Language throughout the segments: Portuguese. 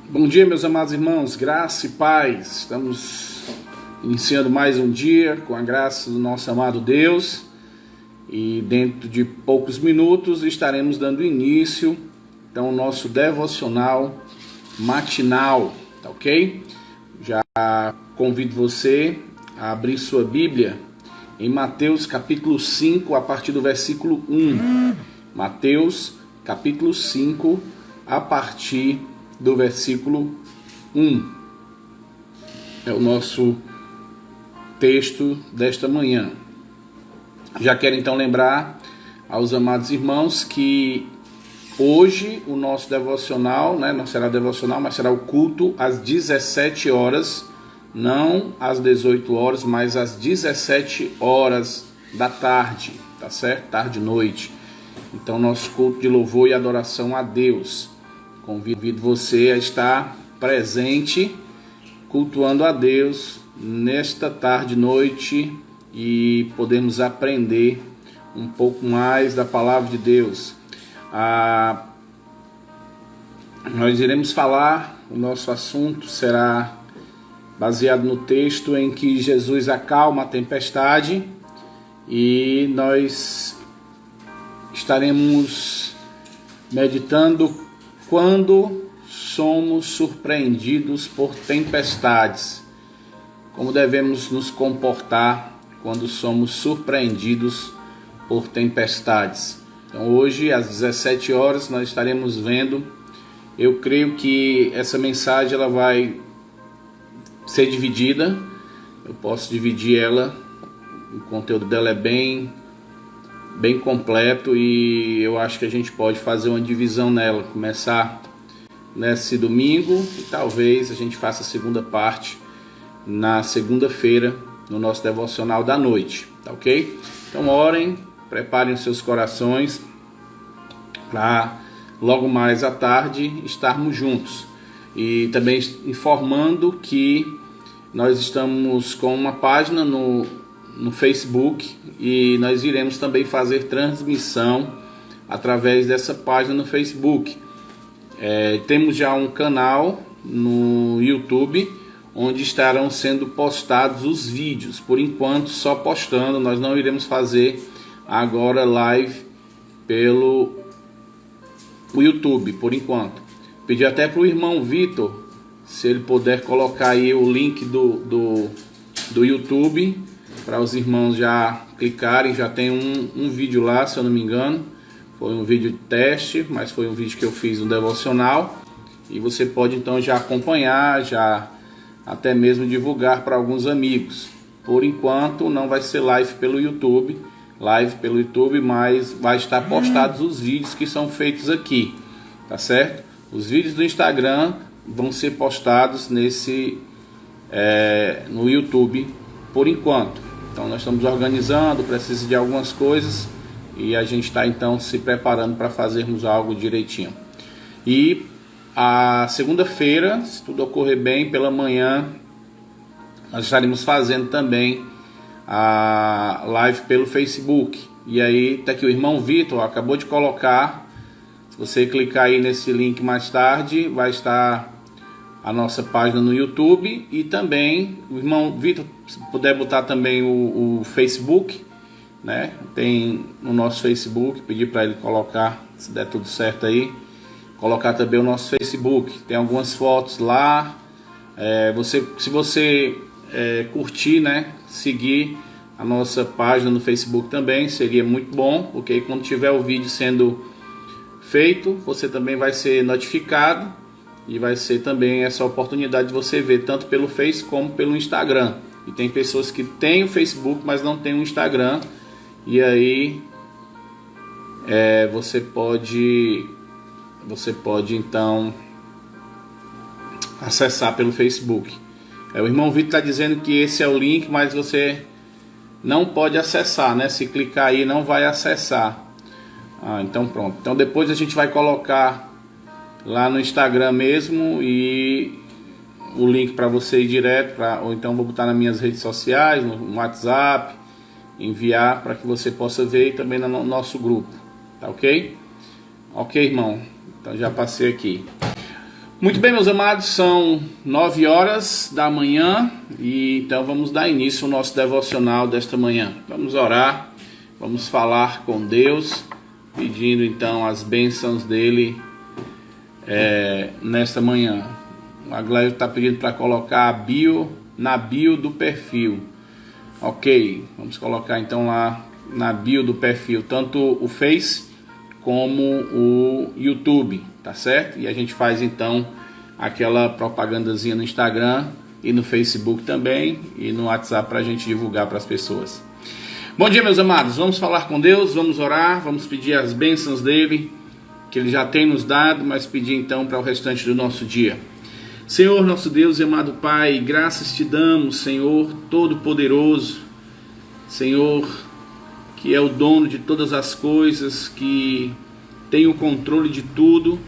Bom dia, meus amados irmãos, graça e paz. Estamos iniciando mais um dia com a graça do nosso amado Deus e dentro de poucos minutos estaremos dando início então ao nosso devocional matinal, tá ok? Já convido você a abrir sua Bíblia em Mateus capítulo 5 a partir do versículo 1. Mateus capítulo 5 a partir do versículo 1. É o nosso texto desta manhã. Já quero então lembrar aos amados irmãos que hoje o nosso devocional, não será devocional, mas será o culto às 17 horas, não às 18 horas, mas às 17 horas da tarde, tá certo? Tarde e noite. Então nosso culto de louvor e adoração a Deus. Convido você a estar presente, cultuando a Deus nesta tarde e noite e podemos aprender um pouco mais da palavra de Deus. Nós iremos falar, o nosso assunto será baseado no texto em que Jesus acalma a tempestade e nós estaremos meditando quando somos surpreendidos por tempestades, como devemos nos comportar quando somos surpreendidos por tempestades. Então hoje às 17 horas nós estaremos vendo, eu creio que essa mensagem ela vai ser dividida, eu posso dividir ela, o conteúdo dela é bem completo e eu acho que a gente pode fazer uma divisão nela, começar nesse domingo e talvez a gente faça a segunda parte na segunda-feira no nosso devocional da noite, tá ok? Então orem, preparem os seus corações para logo mais à tarde estarmos juntos e também informando que nós estamos com uma página no Facebook e nós iremos também fazer transmissão através dessa página no Facebook. Temos já um canal no YouTube onde estarão sendo postados os vídeos, por enquanto só postando, nós não iremos fazer agora live pelo YouTube, por enquanto. Pedi até para o irmão Vitor, se ele puder colocar aí o link do YouTube, para os irmãos já clicarem. Já tem um vídeo lá, se eu não me engano, foi um vídeo de teste, mas foi um vídeo que eu fiz no devocional, e você pode então já acompanhar, já até mesmo divulgar para alguns amigos. Por enquanto não vai ser live pelo YouTube, mas vai estar postados os vídeos que são feitos aqui, tá certo? Os vídeos do Instagram vão ser postados no YouTube por enquanto. Então nós estamos organizando, precisa de algumas coisas e a gente está então se preparando para fazermos algo direitinho. E a segunda-feira, se tudo ocorrer bem, pela manhã, nós estaremos fazendo também a live pelo Facebook. E aí tá aqui o irmão Vitor, acabou de colocar, se você clicar aí nesse link mais tarde, vai estar a nossa página no YouTube e também o irmão Vitor, se puder botar também o Facebook, tem no nosso Facebook, pedir para ele colocar, se der tudo certo aí, colocar também o nosso Facebook, tem algumas fotos lá, se você curtir, seguir a nossa página no Facebook também, seria muito bom, porque quando tiver o vídeo sendo feito, você também vai ser notificado, e vai ser também essa oportunidade de você ver tanto pelo Face como pelo Instagram. E tem pessoas que têm o Facebook, mas não tem o Instagram. E aí você pode então acessar pelo Facebook. O irmão Vitor está dizendo que esse é o link, mas você não pode acessar, Se clicar aí não vai acessar. Então pronto. Então depois a gente vai colocar lá no Instagram mesmo e o link para você ir direto, ou então vou botar nas minhas redes sociais, no WhatsApp, enviar para que você possa ver e também no nosso grupo, tá ok? Ok, irmão? Então já passei aqui. Muito bem, meus amados, são 9 horas da manhã e então vamos dar início ao nosso devocional desta manhã. Vamos orar, vamos falar com Deus, pedindo então as bênçãos dele nesta manhã. A Glória está pedindo para colocar a bio na bio do perfil. Ok, vamos colocar então lá na bio do perfil, tanto o Face como o YouTube, tá certo? E a gente faz então aquela propagandazinha no Instagram e no Facebook também e no WhatsApp para a gente divulgar para as pessoas. Bom dia, meus amados, vamos falar com Deus, vamos orar, vamos pedir as bênçãos dele, que ele já tem nos dado, mas pedir então para o restante do nosso dia. Senhor, nosso Deus e amado Pai, graças te damos, Senhor Todo-Poderoso, Senhor, que é o dono de todas as coisas, que tem o controle de tudo.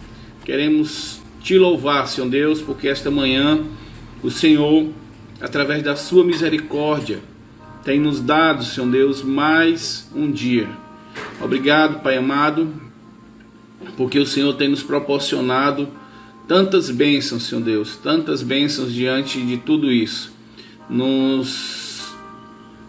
Queremos te louvar, Senhor Deus, porque esta manhã o Senhor, através da sua misericórdia, tem nos dado, Senhor Deus, mais um dia. Obrigado, Pai amado, porque o Senhor tem nos proporcionado tantas bênçãos, Senhor Deus, tantas bênçãos diante de tudo isso. Nos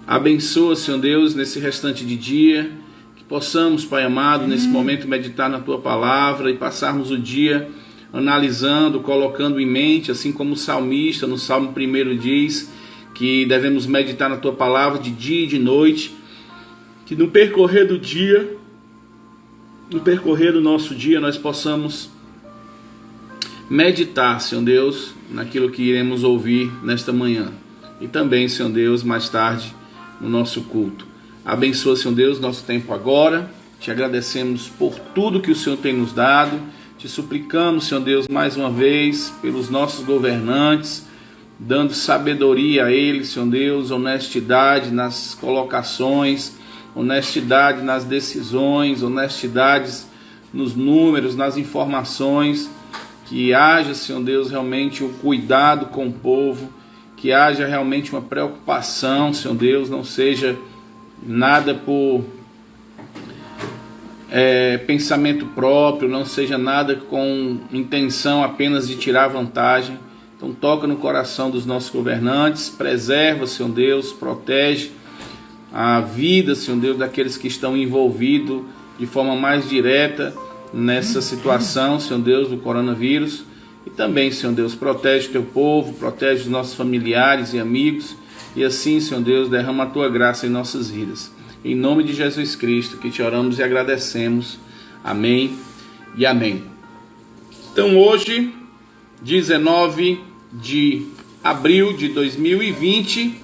abençoa, Senhor Deus, nesse restante de dia, que possamos, Pai amado, nesse momento meditar na Tua Palavra e passarmos o dia analisando, colocando em mente, assim como o salmista no Salmo 1 diz, que devemos meditar na Tua Palavra de dia e de noite, que no percorrer do dia, no percorrer do nosso dia, nós possamos meditar, Senhor Deus, naquilo que iremos ouvir nesta manhã. E também, Senhor Deus, mais tarde, no nosso culto. Abençoa, Senhor Deus, nosso tempo agora. Te agradecemos por tudo que o Senhor tem nos dado. Te suplicamos, Senhor Deus, mais uma vez, pelos nossos governantes, dando sabedoria a eles, Senhor Deus, honestidade nas colocações, honestidade nas decisões, honestidade nos números, nas informações. Que haja, Senhor Deus, realmente um cuidado com o povo, que haja realmente uma preocupação, Senhor Deus, não seja nada por pensamento próprio, não seja nada com intenção apenas de tirar vantagem. Então toca no coração dos nossos governantes, preserva, Senhor Deus, protege a vida, Senhor Deus, daqueles que estão envolvidos de forma mais direta nessa situação, Senhor Deus, do coronavírus. E também, Senhor Deus, protege o teu povo, protege os nossos familiares e amigos. E assim, Senhor Deus, derrama a tua graça em nossas vidas. Em nome de Jesus Cristo, que te oramos e agradecemos. Amém e amém. Então hoje, 19 de abril de 2020,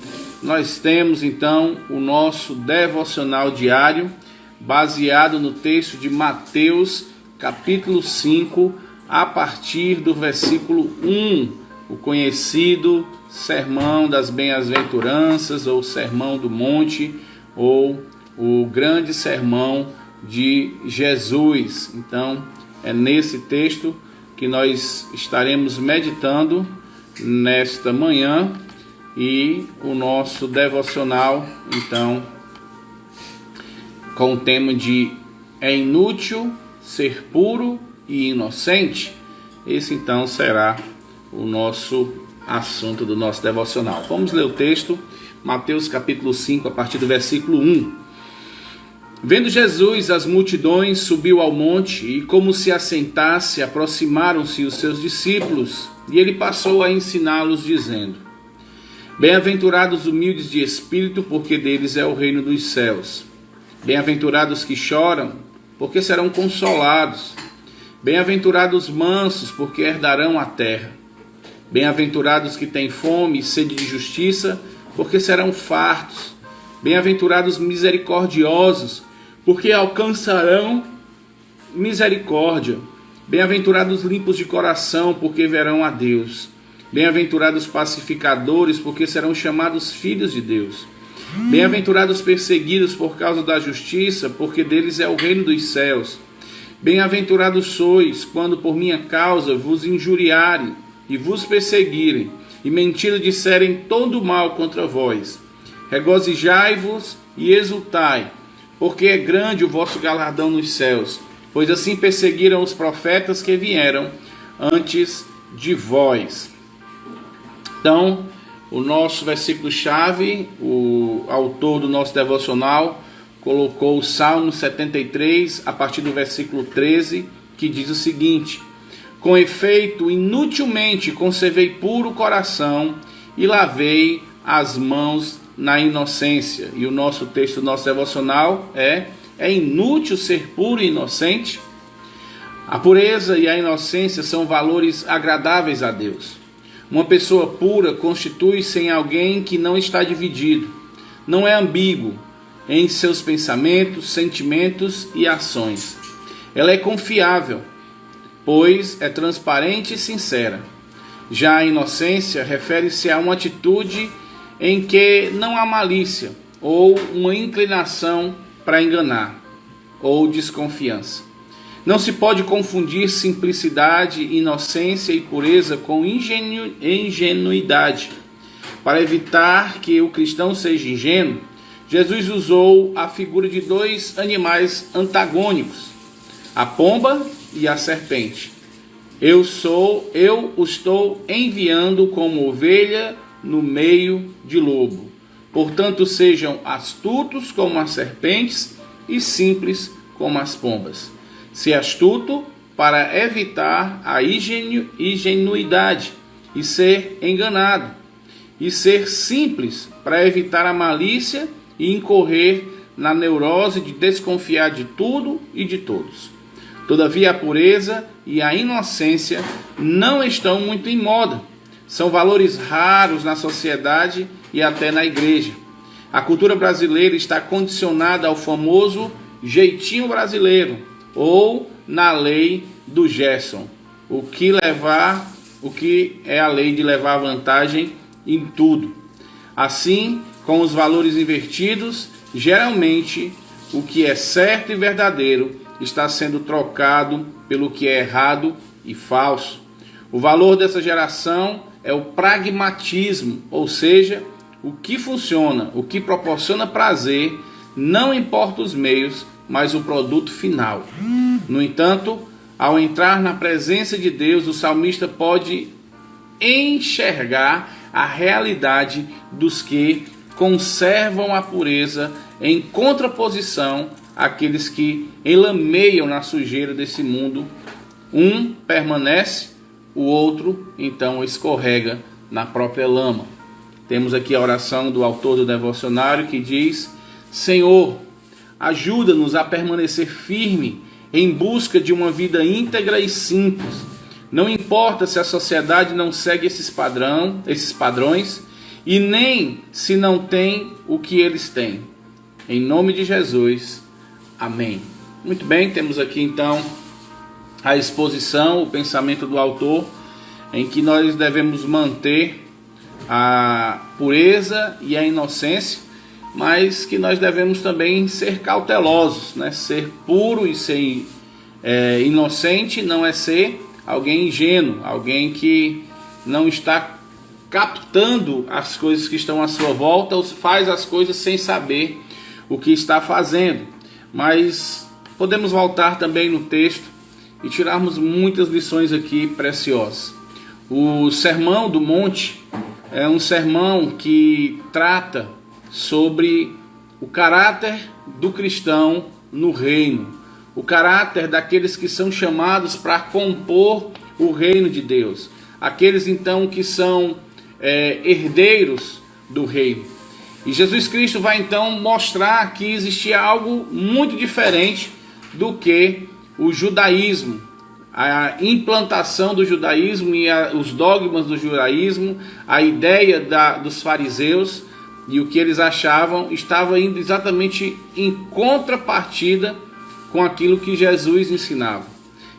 nós temos então o nosso devocional diário, baseado no texto de Mateus, capítulo 5, a partir do versículo 1, o conhecido Sermão das Bem-aventuranças, ou Sermão do Monte, ou o grande sermão de Jesus. Então, é nesse texto que nós estaremos meditando nesta manhã, e o nosso devocional, então, com o tema de é inútil ser puro e inocente. Esse então será o nosso assunto do nosso devocional. Vamos ler o texto, Mateus capítulo 5, a partir do versículo 1. Vendo Jesus as multidões, subiu ao monte, e como se assentasse, aproximaram-se os seus discípulos, e ele passou a ensiná-los, dizendo: Bem-aventurados os humildes de espírito, porque deles é o reino dos céus. Bem-aventurados que choram, porque serão consolados. Bem-aventurados os mansos, porque herdarão a terra. Bem-aventurados que têm fome e sede de justiça, porque serão fartos. Bem-aventurados misericordiosos, porque alcançarão misericórdia. Bem-aventurados limpos de coração, porque verão a Deus. Bem-aventurados pacificadores, porque serão chamados filhos de Deus. Bem-aventurados perseguidos por causa da justiça, porque deles é o reino dos céus. Bem-aventurados sois, quando por minha causa vos injuriarem e vos perseguirem, e mentindo disserem todo mal contra vós. Regozijai-vos e exultai, porque é grande o vosso galardão nos céus, pois assim perseguiram os profetas que vieram antes de vós. Então, o nosso versículo-chave, o autor do nosso devocional colocou o Salmo 73, a partir do versículo 13, que diz o seguinte: com efeito, inutilmente conservei puro o coração e lavei as mãos na inocência. E o nosso texto do nosso devocional é inútil ser puro e inocente? A pureza e a inocência são valores agradáveis a Deus. Uma pessoa pura constitui-se em alguém que não está dividido, não é ambíguo em seus pensamentos, sentimentos e ações. Ela é confiável, pois é transparente e sincera. Já a inocência refere-se a uma atitude em que não há malícia ou uma inclinação para enganar ou desconfiança. Não se pode confundir simplicidade, inocência e pureza com ingenuidade. Para evitar que o cristão seja ingênuo, Jesus usou a figura de dois animais antagônicos, a pomba e a serpente. Eu os estou enviando como ovelha no meio de lobo. Portanto, sejam astutos como as serpentes e simples como as pombas. Ser astuto para evitar a ingenuidade e ser enganado. E ser simples para evitar a malícia e incorrer na neurose de desconfiar de tudo e de todos. Todavia, a pureza e a inocência não estão muito em moda. São valores raros na sociedade e até na igreja. A cultura brasileira está condicionada ao famoso jeitinho brasileiro ou na lei do Gerson, o que é a lei de levar vantagem em tudo. Assim, com os valores invertidos, geralmente o que é certo e verdadeiro está sendo trocado pelo que é errado e falso. O valor dessa geração é o pragmatismo, ou seja, o que funciona, o que proporciona prazer, não importa os meios, mas o produto final. No entanto, ao entrar na presença de Deus, o salmista pode enxergar a realidade dos que conservam a pureza em contraposição àqueles que enlameiam na sujeira desse mundo. Um permanece, o outro então escorrega na própria lama. Temos aqui a oração do autor do devocionário que diz: Senhor, ajuda-nos a permanecer firme em busca de uma vida íntegra e simples. Não importa se a sociedade não segue esses padrões e nem se não tem o que eles têm. Em nome de Jesus, amém. Muito bem, temos aqui então a exposição, o pensamento do autor, em que nós devemos manter a pureza e a inocência, mas que nós devemos também ser cautelosos, né? Ser puro e ser inocente não é ser alguém ingênuo, alguém que não está captando as coisas que estão à sua volta, ou faz as coisas sem saber o que está fazendo. Mas podemos voltar também no texto e tirarmos muitas lições aqui preciosas. O Sermão do Monte é um sermão que trata sobre o caráter do cristão no reino, o caráter daqueles que são chamados para compor o reino de Deus, aqueles então que são herdeiros do reino. E Jesus Cristo vai então mostrar que existia algo muito diferente do que o judaísmo, a implantação do judaísmo e os dogmas do judaísmo, a ideia dos fariseus e o que eles achavam estava indo exatamente em contrapartida com aquilo que Jesus ensinava.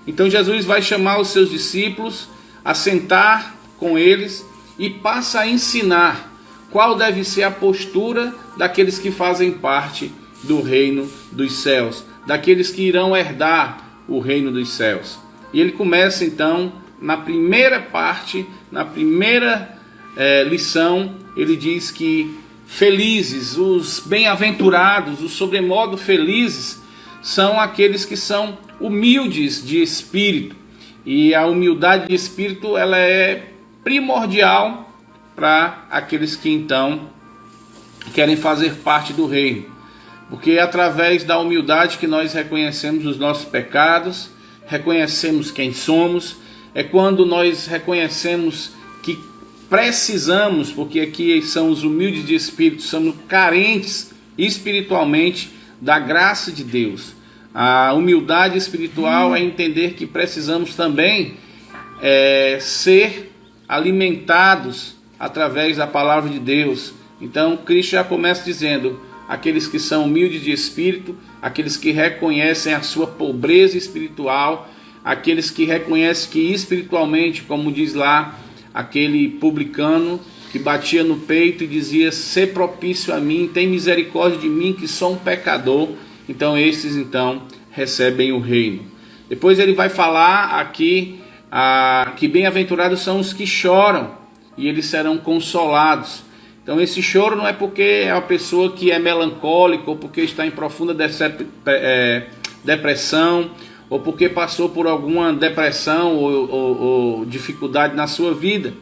Então Jesus vai chamar os seus discípulos a sentar com eles e passa a ensinar qual deve ser a postura daqueles que fazem parte do reino dos céus, daqueles que irão herdar o reino dos céus. E ele começa então, na primeira parte, na primeira lição, ele diz que felizes, os bem-aventurados, os sobremodo felizes, são aqueles que são humildes de espírito, E a humildade de espírito, ela é primordial para aqueles que então querem fazer parte do reino. Porque é através da humildade que nós reconhecemos os nossos pecados, reconhecemos quem somos. É quando nós reconhecemos que precisamos, porque aqui são os humildes de espírito, somos carentes espiritualmente da graça de Deus. A humildade espiritual é entender que precisamos também ser alimentados através da palavra de Deus. Então Cristo já começa dizendo: aqueles que são humildes de espírito, aqueles que reconhecem a sua pobreza espiritual, aqueles que reconhecem que espiritualmente, como diz lá aquele publicano que batia no peito e dizia: "Sê propício a mim, tem misericórdia de mim que sou um pecador", então esses então recebem o reino. Depois ele vai falar aqui que bem-aventurados são os que choram e eles serão consolados. Então esse choro não é porque é uma pessoa que é melancólica, ou porque está em profunda depressão, ou porque passou por alguma depressão ou dificuldade na sua vida.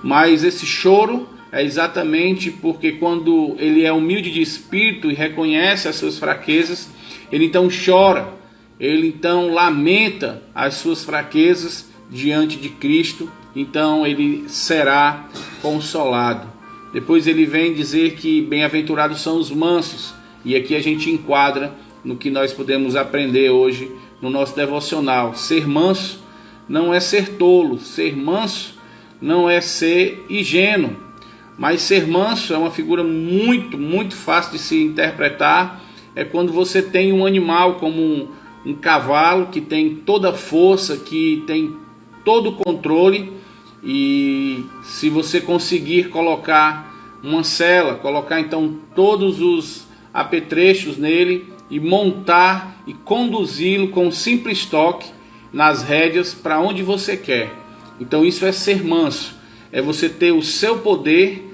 Mas esse choro é exatamente porque quando ele é humilde de espírito e reconhece as suas fraquezas, ele então chora, ele então lamenta as suas fraquezas diante de Cristo, então ele será consolado. Depois ele vem dizer que bem-aventurados são os mansos, e aqui a gente enquadra no que nós podemos aprender hoje no nosso devocional. Ser manso não é ser tolo, ser manso não é ser ingênuo, mas ser manso é uma figura muito fácil de se interpretar. É quando você tem um animal como um cavalo que tem toda a força, que tem todo o controle, e se você conseguir colocar uma sela, colocar então todos os apetrechos nele e montar e conduzi-lo com um simples toque nas rédeas para onde você quer. Então isso é ser manso, é você ter o seu poder,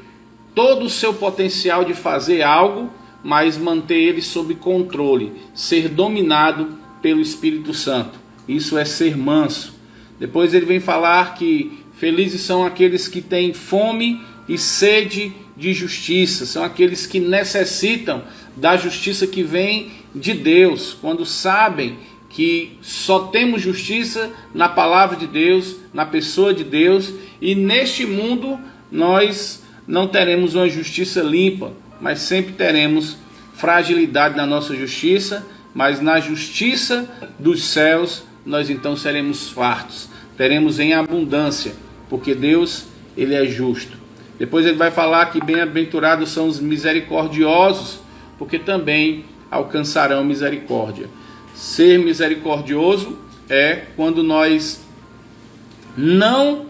todo o seu potencial de fazer algo, mas manter ele sob controle, ser dominado pelo Espírito Santo. Isso é ser manso. Depois ele vem falar que felizes são aqueles que têm fome e sede de justiça, são aqueles que necessitam da justiça que vem de Deus, quando sabem que só temos justiça na palavra de Deus, na pessoa de Deus, e neste mundo nós não teremos uma justiça limpa, mas sempre teremos fragilidade na nossa justiça, mas na justiça dos céus nós então seremos fartos, teremos em abundância, porque Deus, ele é justo. Depois ele vai falar que bem-aventurados são os misericordiosos, porque também alcançarão misericórdia. Ser misericordioso é quando nós não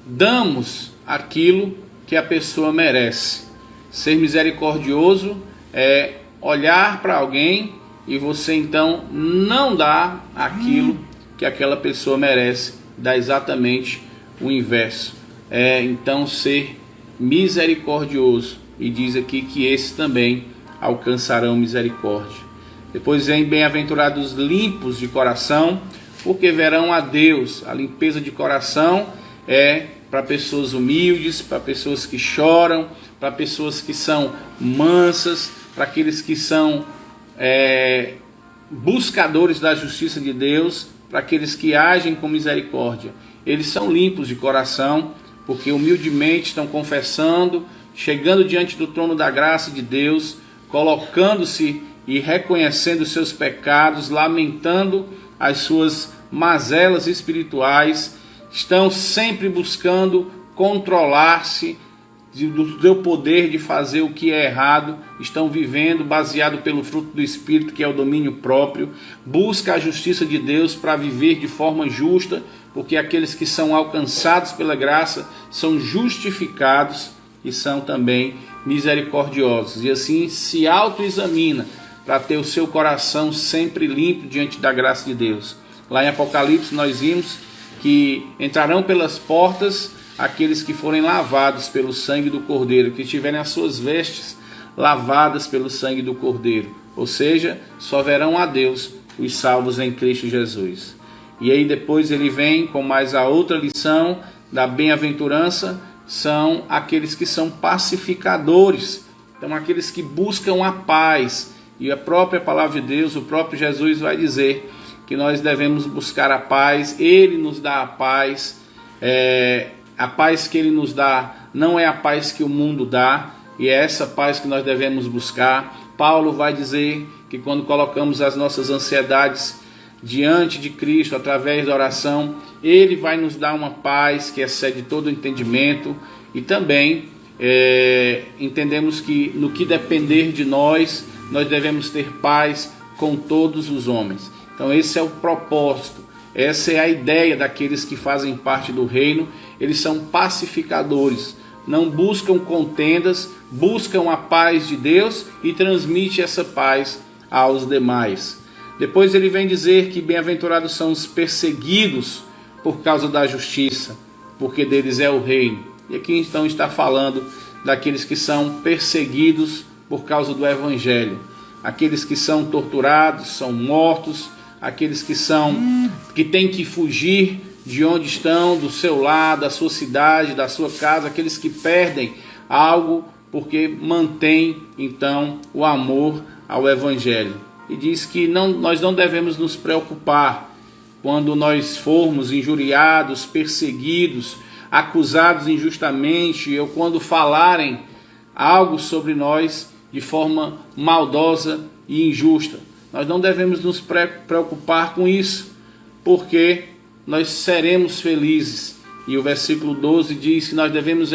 damos aquilo que a pessoa merece. Ser misericordioso é olhar para alguém e você então não dá aquilo que aquela pessoa merece, dá exatamente o inverso. É então ser misericordioso, e diz aqui que esses também alcançarão misericórdia. Depois vem bem-aventurados limpos de coração, porque verão a Deus. A limpeza de coração é para pessoas humildes, para pessoas que choram, para pessoas que são mansas, para aqueles que são buscadores da justiça de Deus, para aqueles que agem com misericórdia. Eles são limpos de coração, porque humildemente estão confessando, chegando diante do trono da graça de Deus, colocando-se e reconhecendo os seus pecados, lamentando as suas mazelas espirituais, estão sempre buscando controlar-se do seu poder de fazer o que é errado, estão vivendo baseado pelo fruto do Espírito, que é o domínio próprio, busca a justiça de Deus para viver de forma justa, porque aqueles que são alcançados pela graça são justificados e são também misericordiosos, e assim se autoexamina para ter o seu coração sempre limpo diante da graça de Deus. Lá em Apocalipse nós vimos que entrarão pelas portas aqueles que forem lavados pelo sangue do Cordeiro, que tiverem as suas vestes lavadas pelo sangue do Cordeiro, ou seja, só verão a Deus os salvos em Cristo Jesus. E aí depois ele vem com mais a outra lição da bem-aventurança, são aqueles que são pacificadores. Então aqueles que buscam a paz. E a própria palavra de Deus, o próprio Jesus vai dizer que nós devemos buscar a paz. Ele nos dá a paz. A paz que ele nos dá não é a paz que o mundo dá, e é essa paz que nós devemos buscar. Paulo vai dizer que quando colocamos as nossas ansiedades diante de Cristo, através da oração, ele vai nos dar uma paz que excede todo o entendimento. E também entendemos que no que depender de nós, nós devemos ter paz com todos os homens. Então esse é o propósito, essa é a ideia daqueles que fazem parte do reino. Eles são pacificadores, não buscam contendas, buscam a paz de Deus e transmite essa paz aos demais. Depois ele vem dizer que bem-aventurados são os perseguidos por causa da justiça, porque deles é o reino. E aqui então está falando daqueles que são perseguidos por causa do evangelho, aqueles que são torturados, são mortos, aqueles que têm que fugir de onde estão, do seu lar, da sua cidade, da sua casa, aqueles que perdem algo porque mantém então o amor ao evangelho. E diz que nós não devemos nos preocupar quando nós formos injuriados, perseguidos, acusados injustamente, ou quando falarem algo sobre nós de forma maldosa e injusta. Nós não devemos nos preocupar com isso, porque nós seremos felizes. E o versículo 12 diz que nós devemos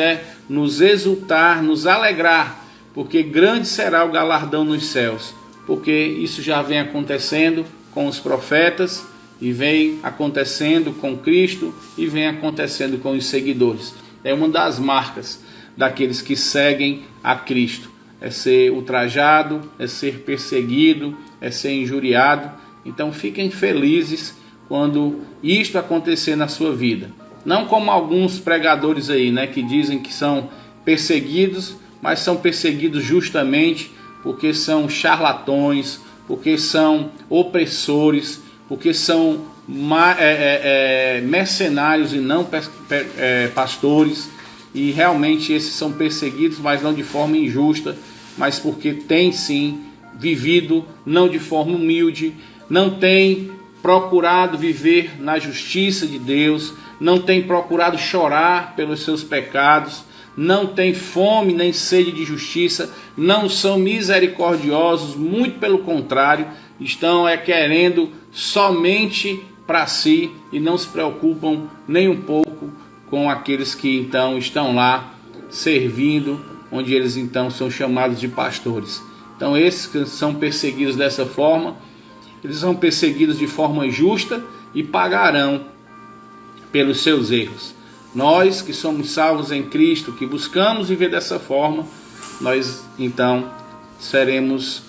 nos exultar, nos alegrar, porque grande será o galardão nos céus. Porque isso já vem acontecendo com os profetas, e vem acontecendo com Cristo, e vem acontecendo com os seguidores. É uma das marcas daqueles que seguem a Cristo. É ser ultrajado, é ser perseguido, é ser injuriado. Então fiquem felizes quando isto acontecer na sua vida. Não como alguns pregadores aí, que dizem que são perseguidos, mas são perseguidos justamente porque são charlatões, porque são opressores, porque são mercenários e não pastores. E realmente esses são perseguidos, mas não de forma injusta, mas porque têm sim vivido não de forma humilde, não têm procurado viver na justiça de Deus, não têm procurado chorar pelos seus pecados, não têm fome nem sede de justiça, não são misericordiosos, muito pelo contrário, estão querendo somente para si e não se preocupam nem um pouco com aqueles que então estão lá servindo, onde eles então são chamados de pastores. Então esses que são perseguidos dessa forma, eles são perseguidos de forma justa e pagarão pelos seus erros. Nós que somos salvos em Cristo, que buscamos viver dessa forma, nós então seremos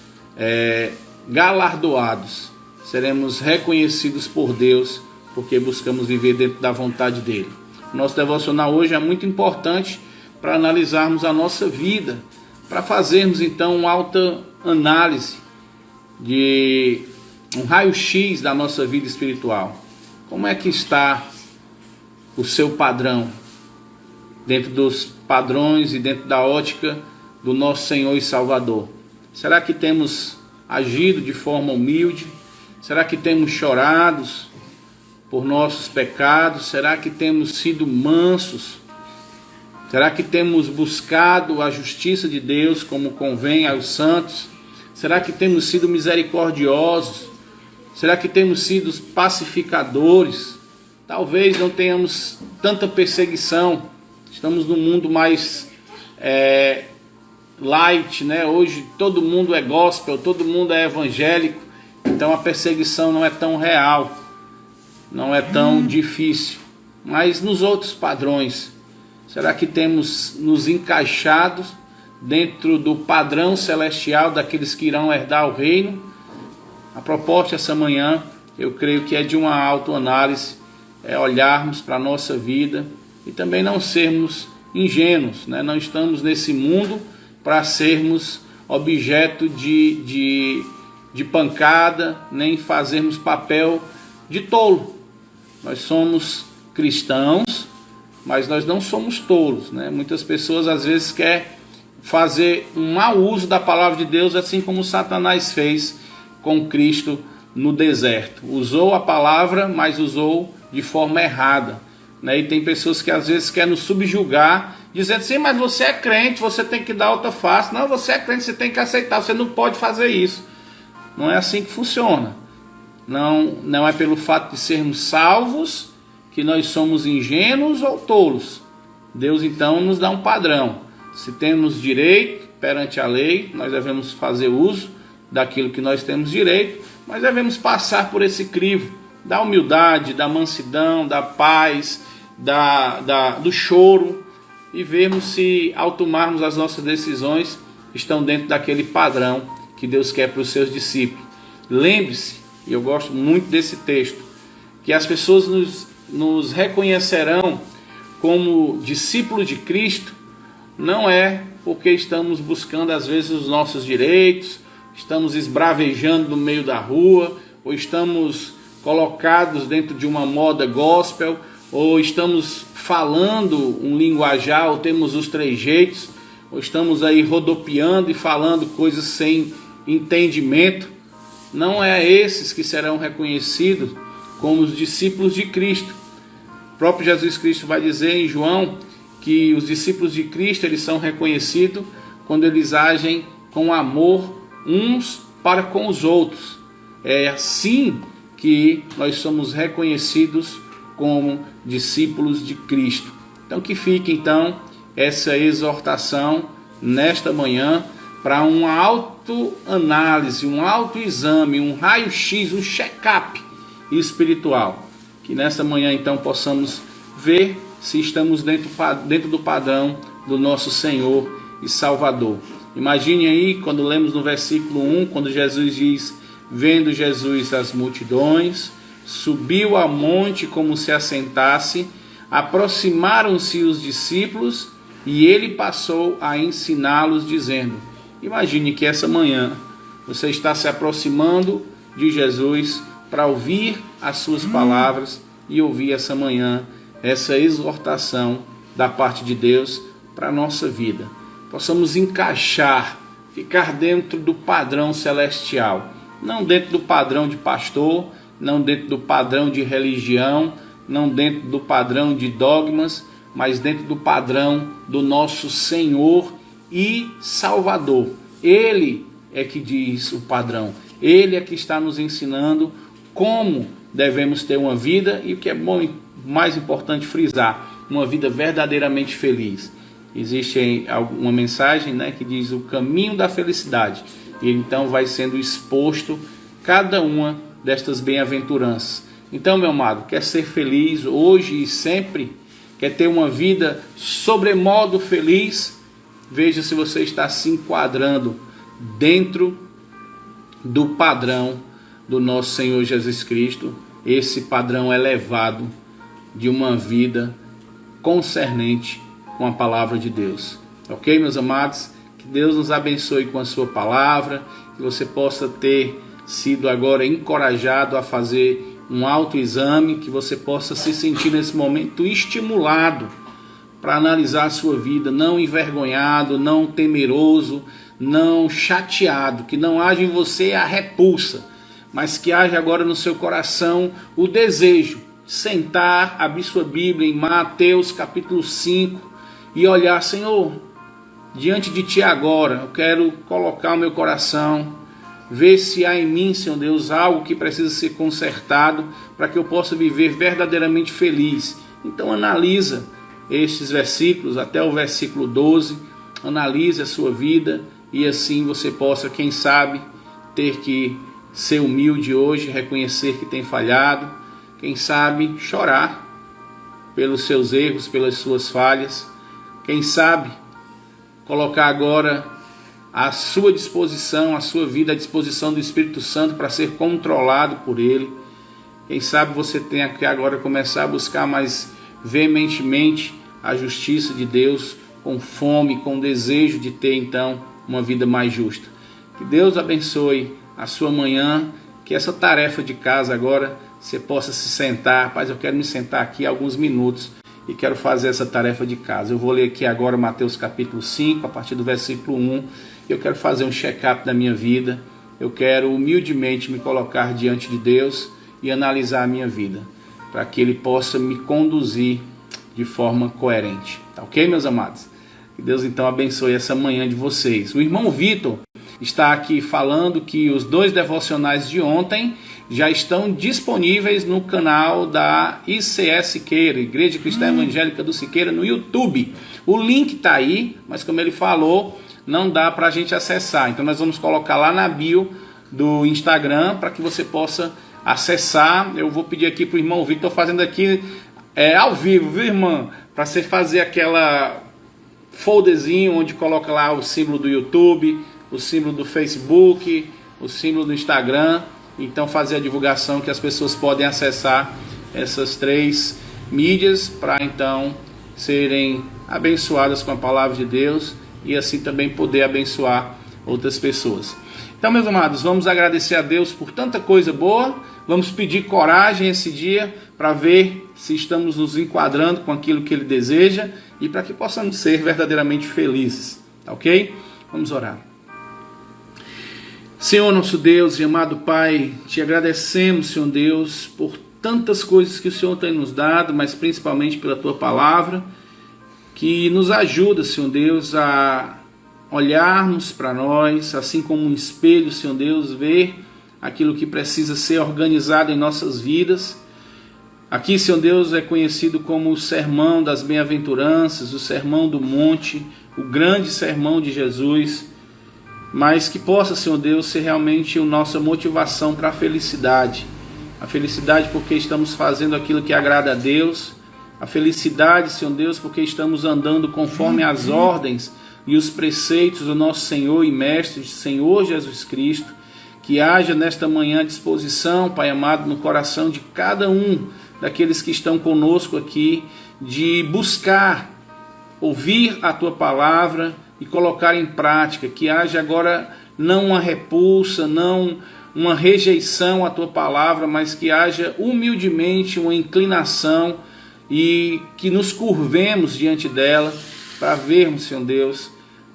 galardoados, seremos reconhecidos por Deus, porque buscamos viver dentro da vontade dele. O nosso devocional hoje é muito importante para analisarmos a nossa vida, para fazermos então uma alta análise, de um raio-x da nossa vida espiritual. Como é que está o seu padrão, dentro dos padrões e dentro da ótica do nosso Senhor e Salvador? Será que temos agido de forma humilde? Será que temos chorado por nossos pecados? Será que temos sido mansos? Será que temos buscado a justiça de Deus como convém aos santos? Será que temos sido misericordiosos? Será que temos sido pacificadores? Talvez não tenhamos tanta perseguição. Estamos num mundo mais light, Hoje todo mundo é gospel, todo mundo é evangélico. Então a perseguição não é tão real, não é tão difícil. Mas nos outros padrões, será que temos nos encaixado dentro do padrão celestial daqueles que irão herdar o reino? A proposta essa manhã, eu creio que é de uma autoanálise, olharmos para a nossa vida e também não sermos ingênuos, Não estamos nesse mundo para sermos objeto de pancada, nem fazermos papel de tolo. Nós somos cristãos, mas nós não somos tolos, né? Muitas pessoas às vezes querem fazer um mau uso da palavra de Deus, assim como Satanás fez com Cristo no deserto. Usou a palavra, mas usou de forma errada, né? E tem pessoas que às vezes querem nos subjugar, dizendo assim, mas você é crente, você tem que dar outra face. Não, você é crente, você tem que aceitar, você não pode fazer isso. Não é assim que funciona. Não é pelo fato de sermos salvos que nós somos ingênuos ou tolos. Deus então nos dá um padrão. Se temos direito perante a lei, nós devemos fazer uso daquilo que nós temos direito, mas devemos passar por esse crivo da humildade, da mansidão, da paz, do choro, e vermos se, ao tomarmos as nossas decisões, estão dentro daquele padrão que Deus quer para os seus discípulos. Lembre-se, e eu gosto muito desse texto, que as pessoas nos reconhecerão como discípulos de Cristo, não é porque estamos buscando às vezes os nossos direitos, estamos esbravejando no meio da rua, ou estamos colocados dentro de uma moda gospel, ou estamos falando um linguajar, ou temos os trejeitos, ou estamos aí rodopiando e falando coisas sem entendimento. Não é esses que serão reconhecidos como os discípulos de Cristo. O próprio Jesus Cristo vai dizer em João que os discípulos de Cristo, eles são reconhecidos quando eles agem com amor uns para com os outros. É assim que nós somos reconhecidos como discípulos de Cristo. Então que fique então essa exortação nesta manhã para uma autoanálise, um autoexame, um raio-x, um check-up espiritual. Que nesta manhã então possamos ver se estamos dentro do padrão do nosso Senhor e Salvador. Imagine aí, quando lemos no versículo 1, quando Jesus diz, vendo Jesus as multidões, subiu ao monte como se assentasse, aproximaram-se os discípulos e ele passou a ensiná-los, dizendo, imagine que essa manhã você está se aproximando de Jesus para ouvir as suas palavras e ouvir essa manhã essa exortação da parte de Deus para a nossa vida. Possamos encaixar, ficar dentro do padrão celestial, não dentro do padrão de pastor, não dentro do padrão de religião, não dentro do padrão de dogmas, mas dentro do padrão do nosso Senhor e Salvador. Ele é que diz o padrão, Ele é que está nos ensinando como devemos ter uma vida, e o que é bom, mais importante frisar, uma vida verdadeiramente feliz. Existe uma mensagem, né, que diz o caminho da felicidade, e então vai sendo exposto cada uma destas bem-aventuranças. Então, meu amado, quer ser feliz hoje e sempre? Quer ter uma vida sobremodo feliz? Veja se você está se enquadrando dentro do padrão do nosso Senhor Jesus Cristo, esse padrão elevado de uma vida concernente com a palavra de Deus. Ok, meus amados? Que Deus nos abençoe com a sua palavra, que você possa ter sido agora encorajado a fazer um autoexame, que você possa se sentir nesse momento estimulado para analisar a sua vida, não envergonhado, não temeroso, não chateado, que não haja em você a repulsa, mas que haja agora no seu coração o desejo de sentar, abrir sua Bíblia em Mateus capítulo 5 e olhar, Senhor, diante de Ti agora, eu quero colocar o meu coração, ver se há em mim, Senhor Deus, algo que precisa ser consertado para que eu possa viver verdadeiramente feliz. Então analisa estes versículos até o versículo 12, analise a sua vida e assim você possa, quem sabe, ter que ser humilde hoje, reconhecer que tem falhado, quem sabe chorar pelos seus erros, pelas suas falhas, quem sabe colocar agora à sua disposição, a sua vida à disposição do Espírito Santo para ser controlado por Ele. Quem sabe você tenha que agora começar a buscar mais veementemente a justiça de Deus, com fome, com desejo de ter então uma vida mais justa. Que Deus abençoe a sua manhã, que essa tarefa de casa agora você possa se sentar. Rapaz, eu quero me sentar aqui alguns minutos e quero fazer essa tarefa de casa. Eu vou ler aqui agora Mateus capítulo 5, a partir do versículo 1. Eu quero fazer um check-up da minha vida. Eu quero humildemente me colocar diante de Deus e analisar a minha vida, para que Ele possa me conduzir de forma coerente. Tá ok, meus amados? Que Deus então abençoe essa manhã de vocês. O irmão Vitor está aqui falando que os 2 devocionais de ontem já estão disponíveis no canal da ICE Siqueira, Igreja Cristã Evangélica do Siqueira, no YouTube. O link está aí, mas como ele falou, não dá para a gente acessar. Então nós vamos colocar lá na bio do Instagram para que você possa acessar. Eu vou pedir aqui para o irmão Vitor, estou fazendo aqui ao vivo, viu, irmã? Para você fazer aquela folderzinho onde coloca lá o símbolo do YouTube, o símbolo do Facebook, o símbolo do Instagram. Então fazer a divulgação que as pessoas podem acessar essas 3 mídias para então serem abençoadas com a palavra de Deus e assim também poder abençoar outras pessoas. Então, meus amados, vamos agradecer a Deus por tanta coisa boa. Vamos pedir coragem esse dia para ver se estamos nos enquadrando com aquilo que Ele deseja e para que possamos ser verdadeiramente felizes. Tá ok? Vamos orar. Senhor nosso Deus e amado Pai, te agradecemos, Senhor Deus, por tantas coisas que o Senhor tem nos dado, mas principalmente pela Tua Palavra, que nos ajuda, Senhor Deus, a olharmos para nós, assim como um espelho, Senhor Deus, ver aquilo que precisa ser organizado em nossas vidas. Aqui, Senhor Deus, é conhecido como o Sermão das Bem-aventuranças, o Sermão do Monte, o grande sermão de Jesus, mas que possa, Senhor Deus, ser realmente a nossa motivação para a felicidade porque estamos fazendo aquilo que agrada a Deus, a felicidade, Senhor Deus, porque estamos andando conforme as ordens e os preceitos do nosso Senhor e Mestre, Senhor Jesus Cristo. Que haja nesta manhã disposição, Pai amado, no coração de cada um daqueles que estão conosco aqui, de buscar, ouvir a Tua Palavra e colocar em prática. Que haja agora não uma repulsa, não uma rejeição à Tua Palavra, mas que haja humildemente uma inclinação e que nos curvemos diante dela para vermos, Senhor Deus,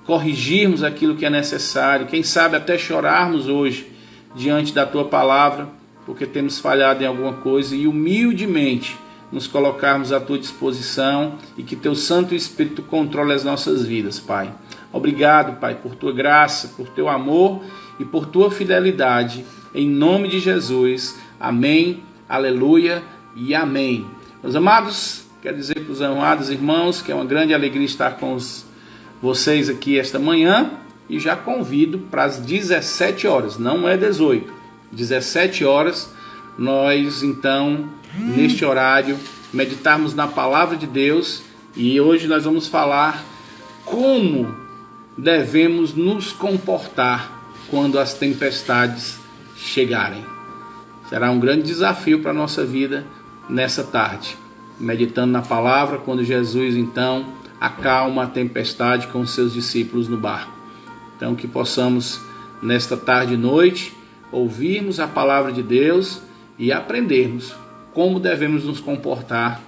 corrigirmos aquilo que é necessário, quem sabe até chorarmos hoje diante da Tua Palavra, porque temos falhado em alguma coisa, e humildemente nos colocarmos à Tua disposição e que Teu Santo Espírito controle as nossas vidas, Pai. Obrigado, Pai, por Tua graça, por Teu amor e por Tua fidelidade, em nome de Jesus. Amém, aleluia e amém. Meus amados, quero dizer para os amados irmãos que é uma grande alegria estar com vocês aqui esta manhã e já convido para as 17 horas, não é 18, 17 horas, nós então, neste horário, meditarmos na Palavra de Deus e hoje nós vamos falar como devemos nos comportar quando as tempestades chegarem. Será um grande desafio para a nossa vida nessa tarde, meditando na palavra, quando Jesus então acalma a tempestade com os seus discípulos no barco. Então que possamos nesta tarde e noite ouvirmos a palavra de Deus e aprendermos como devemos nos comportar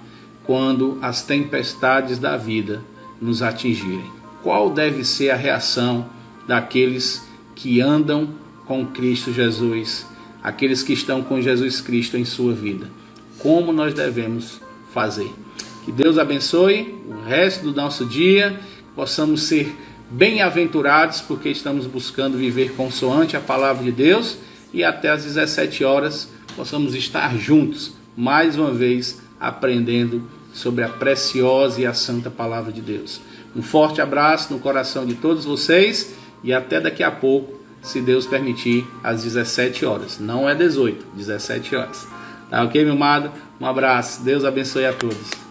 quando as tempestades da vida nos atingirem. Qual deve ser a reação daqueles que andam com Cristo Jesus, aqueles que estão com Jesus Cristo em sua vida? Como nós devemos fazer? Que Deus abençoe o resto do nosso dia, possamos ser bem-aventurados porque estamos buscando viver consoante a palavra de Deus e até às 17 horas possamos estar juntos, mais uma vez, aprendendo sobre a preciosa e a santa palavra de Deus. Um forte abraço no coração de todos vocês e até daqui a pouco, se Deus permitir, às 17 horas. Não é 18, 17 horas. Tá ok, meu amado? Um abraço. Deus abençoe a todos.